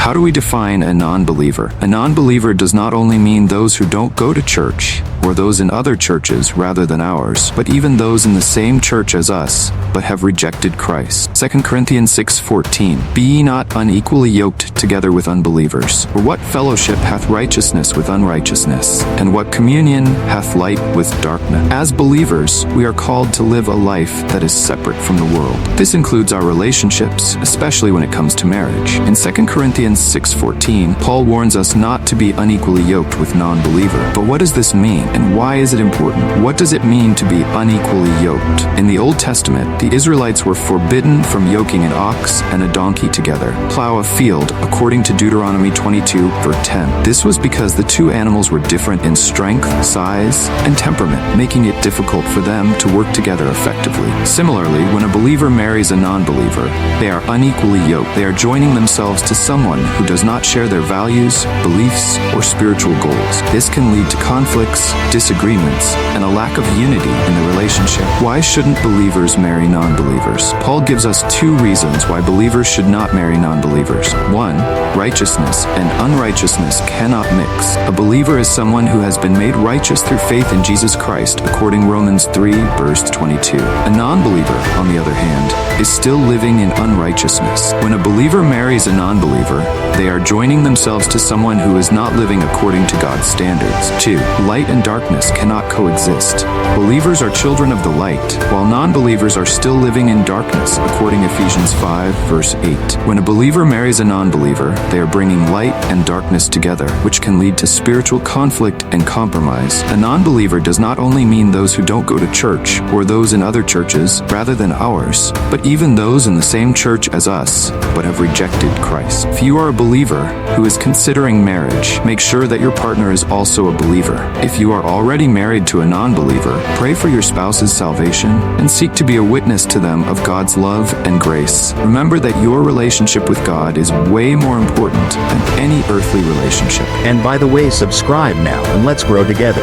How do we define a non-believer? A non-believer does not only mean those who don't go to church, or those in other churches rather than ours, but even those in the same church as us, but have rejected Christ. 2 Corinthians 6:14. Be ye not unequally yoked together with unbelievers. For what fellowship hath righteousness with unrighteousness? And what communion hath light with darkness? As believers, we are called to live a life that is separate from the world. This includes our relationships, especially when it comes to marriage. In 2 Corinthians 6:14, Paul warns us not to be unequally yoked with non-believer. But what does this mean, and why is it important? What does it mean to be unequally yoked? In the Old Testament, the Israelites were forbidden from yoking an ox and a donkey together, plow a field, according to Deuteronomy 22, verse 10. This was because the two animals were different in strength, size, and temperament, making it difficult for them to work together effectively. Similarly, when a believer marries a non-believer, they are unequally yoked. They are joining themselves to someone who does not share their values, beliefs, or spiritual goals. This can lead to conflicts, disagreements, and a lack of unity in the relationship. Why shouldn't believers marry non-believers? Paul gives us two reasons why believers should not marry non-believers. 1. Righteousness and unrighteousness cannot mix. A believer is someone who has been made righteous through faith in Jesus Christ, according Romans 3, verse 22. A non-believer, on the other hand, is still living in unrighteousness. When a believer marries a non-believer, they are joining themselves to someone who is not living according to God's standards. 2. Light and darkness cannot coexist. Believers are children of the light, while non-believers are still living in darkness, according Ephesians 5, verse 8. When a believer marries a non-believer, they are bringing light and darkness together, which can lead to spiritual conflict and compromise. A non-believer does not only mean those who don't go to church, or those in other churches rather than ours, but even those in the same church as us, but have rejected Christ. If you are a believer who is considering marriage, make sure that your partner is also a believer. If you are already married to a non-believer, pray for your spouse's salvation and seek to be a witness to them of God's love and grace. Remember that your relationship with God is way more important than any earthly relationship. And by the way, subscribe now and let's grow together.